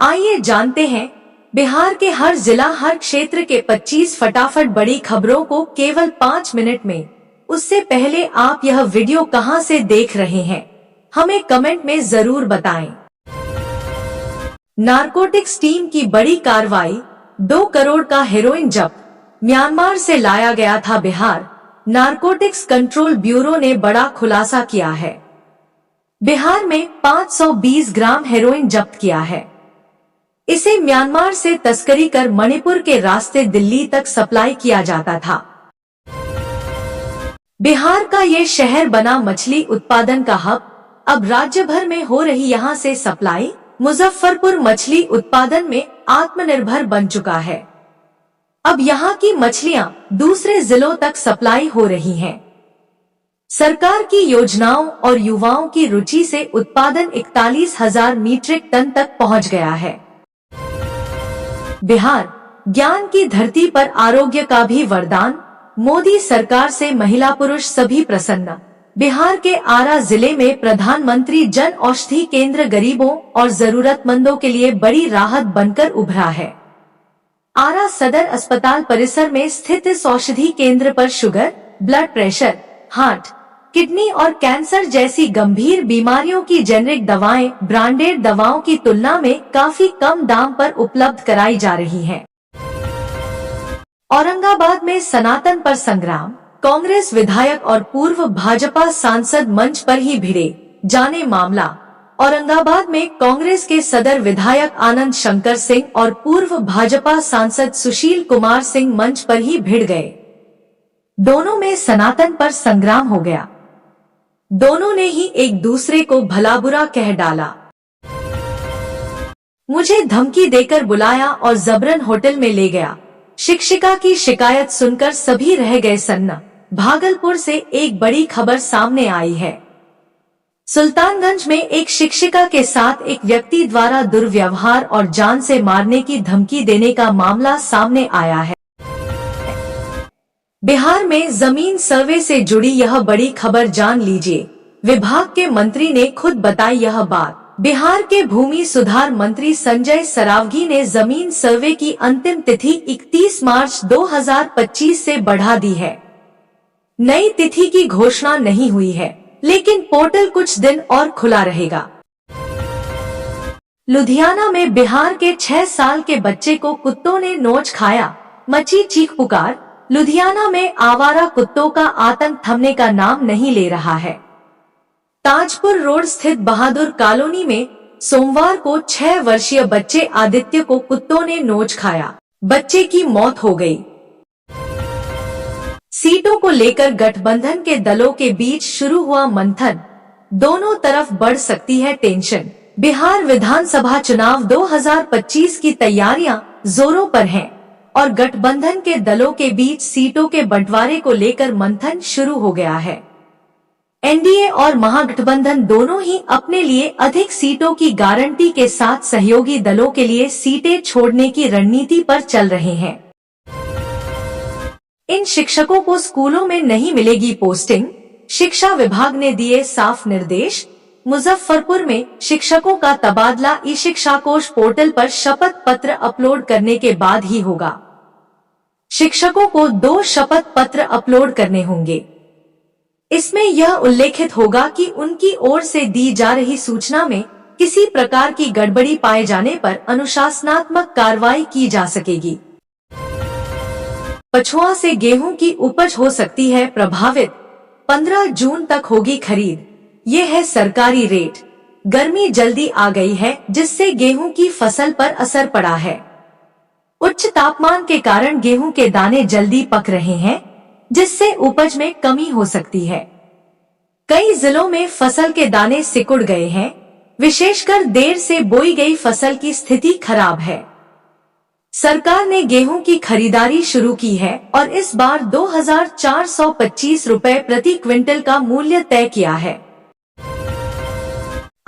आइए जानते हैं बिहार के हर जिला हर क्षेत्र के 25 फटाफट बड़ी खबरों को केवल 5 मिनट में। उससे पहले आप यह वीडियो कहां से देख रहे हैं, हमें कमेंट में जरूर बताएं। नारकोटिक्स टीम की बड़ी कार्रवाई, 2 करोड़ का हेरोइन जब्त। म्यांमार से लाया गया था बिहार। नारकोटिक्स कंट्रोल ब्यूरो ने बड़ा खुलासा किया है। बिहार में 520 ग्राम हेरोइन जब्त किया है। इसे म्यांमार से तस्करी कर मणिपुर के रास्ते दिल्ली तक सप्लाई किया जाता था। बिहार का ये शहर बना मछली उत्पादन का हब। अब राज्य भर में हो रही यहाँ से सप्लाई। मुजफ्फरपुर मछली उत्पादन में आत्मनिर्भर बन चुका है। अब यहाँ की मछलियाँ दूसरे जिलों तक सप्लाई हो रही हैं। सरकार की योजनाओं और युवाओं की रुचि से उत्पादन 41,000 मीट्रिक टन तक पहुँच गया है। बिहार ज्ञान की धरती पर आरोग्य का भी वरदान। मोदी सरकार से महिला पुरुष सभी प्रसन्न। बिहार के आरा जिले में प्रधानमंत्री जन औषधि केंद्र गरीबों और जरूरतमंदों के लिए बड़ी राहत बनकर उभरा है। आरा सदर अस्पताल परिसर में स्थित इस औषधि केंद्र पर sugar, blood pressure, heart, kidney और कैंसर जैसी गंभीर बीमारियों की जेनेरिक दवाएं ब्रांडेड दवाओं की तुलना में काफी कम दाम पर उपलब्ध कराई जा रही हैं। औरंगाबाद में सनातन पर संग्राम। कांग्रेस विधायक और पूर्व भाजपा सांसद मंच पर ही भिड़े। जाने मामला। औरंगाबाद में कांग्रेस के सदर विधायक आनंद शंकर सिंह और पूर्व भाजपा सांसद सुशील कुमार सिंह मंच पर ही भिड़ गए। दोनों में सनातन पर संग्राम हो गया। दोनों ने ही एक दूसरे को भला बुरा कह डाला। मुझे धमकी देकर बुलाया और जबरन होटल में ले गया। शिक्षिका की शिकायत सुनकर सभी रह गए सन्न। भागलपुर से एक बड़ी खबर सामने आई है। सुल्तानगंज में एक शिक्षिका के साथ एक व्यक्ति द्वारा दुर्व्यवहार और जान से मारने की धमकी देने का मामला सामने आया है। बिहार में जमीन सर्वे से जुड़ी यह बड़ी खबर जान लीजिए। विभाग के मंत्री ने खुद बताई यह बात। बिहार के भूमि सुधार मंत्री संजय सरावगी ने जमीन सर्वे की अंतिम तिथि 31 मार्च 2025 से बढ़ा दी है। नई तिथि की घोषणा नहीं हुई है, लेकिन पोर्टल कुछ दिन और खुला रहेगा। लुधियाना में बिहार के 6 साल के बच्चे को कुत्तों ने नोच खाया, मची चीख पुकार। लुधियाना में आवारा कुत्तों का आतंक थमने का नाम नहीं ले रहा है। ताजपुर रोड स्थित बहादुर कॉलोनी में सोमवार को 6 वर्षीय बच्चे आदित्य को कुत्तों ने नोच खाया। बच्चे की मौत हो गई। सीटों को लेकर गठबंधन के दलों के बीच शुरू हुआ मंथन। दोनों तरफ बढ़ सकती है टेंशन। बिहार विधानसभा चुनाव 2025 की तैयारियां जोरों पर हैं और गठबंधन के दलों के बीच सीटों के बंटवारे को लेकर मंथन शुरू हो गया है। एनडीए और महागठबंधन दोनों ही अपने लिए अधिक सीटों की गारंटी के साथ सहयोगी दलों के लिए सीटें छोड़ने की रणनीति पर चल रहे हैं। इन शिक्षकों को स्कूलों में नहीं मिलेगी पोस्टिंग, शिक्षा विभाग ने दिए साफ निर्देश। मुजफ्फरपुर में शिक्षकों का तबादला ई शिक्षा कोष पोर्टल पर शपथ पत्र अपलोड करने के बाद ही होगा। शिक्षकों को 2 शपथ पत्र अपलोड करने होंगे। इसमें यह उल्लेखित होगा कि उनकी ओर से दी जा रही सूचना में किसी प्रकार की गड़बड़ी पाए जाने पर अनुशासनात्मक कार्रवाई की जा सकेगी। पछुआ से गेहूं की उपज हो सकती है प्रभावित। 15 जून तक होगी खरीद, ये है सरकारी रेट। गर्मी जल्दी आ गई है, जिससे गेहूं की फसल पर असर पड़ा है। उच्च तापमान के कारण गेहूं के दाने जल्दी पक रहे हैं, जिससे उपज में कमी हो सकती है। कई जिलों में फसल के दाने सिकुड़ गए हैं। विशेषकर देर से बोई गई फसल की स्थिति खराब है। सरकार ने गेहूं की खरीदारी शुरू की है और इस बार 2,425 रुपए प्रति क्विंटल का मूल्य तय किया है।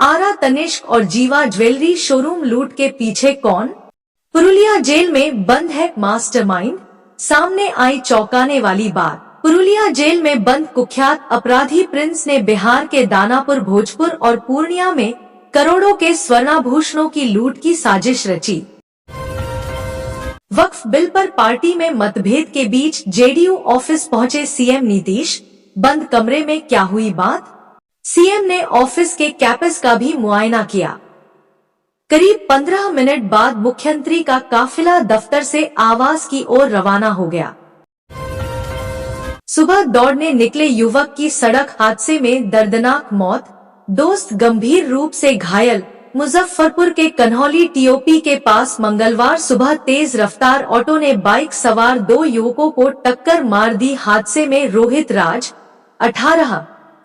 आरा तनिष्क और जीवा ज्वेलरी शोरूम लूट के पीछे कौन? पुरुलिया जेल में बंद है मास्टरमाइंड। सामने आई चौंकाने वाली बात। पुरुलिया जेल में बंद कुख्यात अपराधी प्रिंस ने बिहार के दानापुर, भोजपुर और पूर्णिया में करोड़ों के स्वर्णाभूषणों की लूट की साजिश रची। वक्फ बिल पर पार्टी में मतभेद के बीच जेडीयू ऑफिस पहुंचे सीएम नीतीश। बंद कमरे में क्या हुई बात? सीएम ने ऑफिस के कैंपस का भी मुआयना किया। करीब 15 मिनट बाद मुख्यमंत्री का काफिला दफ्तर से आवास की ओर रवाना हो गया। सुबह दौड़ने निकले युवक की सड़क हादसे में दर्दनाक मौत, दोस्त गंभीर रूप से घायल। मुजफ्फरपुर के कन्हौली टीओपी के पास मंगलवार सुबह तेज रफ्तार ऑटो ने बाइक सवार 2 युवकों को टक्कर मार दी। हादसे में रोहित राज 18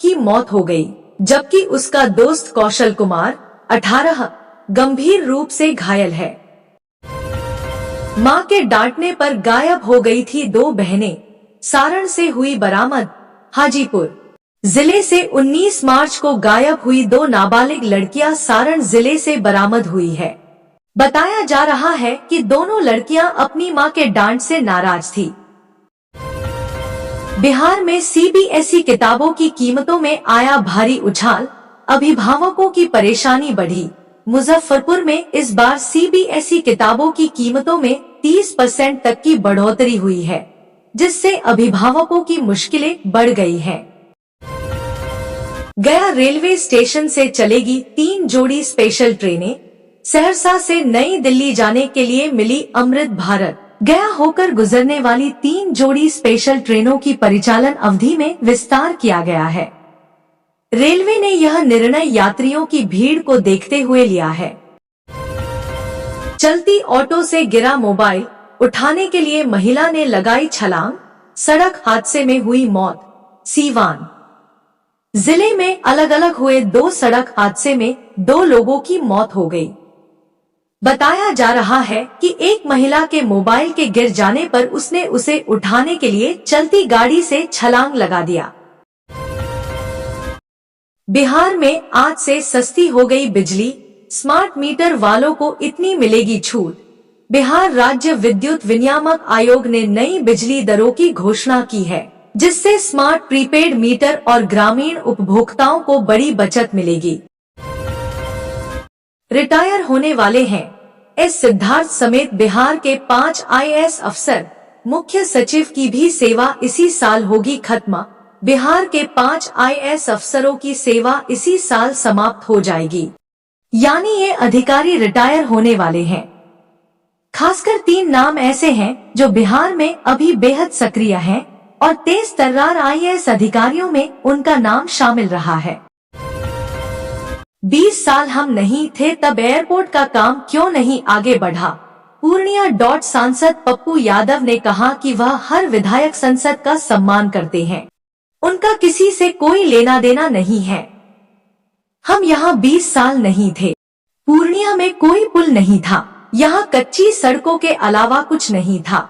की मौत हो गई, जबकि उसका दोस्त कौशल कुमार 18 गंभीर रूप से घायल है। मां के डांटने पर गायब हो गई थी 2 बहनें, सारण से हुई बरामद। हाजीपुर जिले से 19 मार्च को गायब हुई 2 नाबालिग लड़कियां सारण जिले से बरामद हुई है। बताया जा रहा है कि दोनों लड़कियां अपनी मां के डांट से नाराज थी। बिहार में सीबीएसई किताबों की कीमतों में आया भारी उछाल, अभिभावकों की परेशानी बढ़ी। मुजफ्फरपुर में इस बार सीबीएसई किताबों की कीमतों में 30% तक की बढ़ोतरी हुई है, जिससे अभिभावकों की मुश्किलें बढ़ गई हैं। गया रेलवे स्टेशन से चलेगी 3 जोड़ी स्पेशल ट्रेनें। सहरसा से नई दिल्ली जाने के लिए मिली अमृत भारत। गया होकर गुजरने वाली 3 जोड़ी स्पेशल ट्रेनों की परिचालन अवधि में विस्तार किया गया है। रेलवे ने यह निर्णय यात्रियों की भीड़ को देखते हुए लिया है। चलती ऑटो से गिरा मोबाइल, उठाने के लिए महिला ने लगाई छलांग, सड़क हादसे में हुई मौत। सीवान जिले में अलग अलग हुए 2 सड़क हादसे में 2 लोगों की मौत हो गई। बताया जा रहा है कि एक महिला के मोबाइल के गिर जाने पर उसने उसे उठाने के लिए चलती गाड़ी से छलांग लगा दिया। बिहार में आज से सस्ती हो गई बिजली, स्मार्ट मीटर वालों को इतनी मिलेगी छूट। बिहार राज्य विद्युत विनियामक आयोग ने नई बिजली दरों की घोषणा की है, जिससे स्मार्ट प्रीपेड मीटर और ग्रामीण उपभोक्ताओं को बड़ी बचत मिलेगी। रिटायर होने वाले हैं एस सिद्धार्थ समेत बिहार के 5 आईएएस अफसर। मुख्य सचिव की भी सेवा इसी साल होगी खत्म। बिहार के 5 आईएएस अफसरों की सेवा इसी साल समाप्त हो जाएगी, यानी ये अधिकारी रिटायर होने वाले हैं। खासकर 3 नाम ऐसे हैं जो बिहार में अभी बेहद सक्रिय हैं और तेज तर्रार आईएएस अधिकारियों में उनका नाम शामिल रहा है। 20 साल हम नहीं थे तब एयरपोर्ट का काम क्यों नहीं आगे बढ़ा? पूर्णिया सांसद पप्पू यादव ने कहा कि वह हर विधायक संसद का सम्मान करते हैं, उनका किसी से कोई लेना देना नहीं है। हम यहाँ 20 साल नहीं थे, पूर्णिया में कोई पुल नहीं था, यहाँ कच्ची सड़कों के अलावा कुछ नहीं था।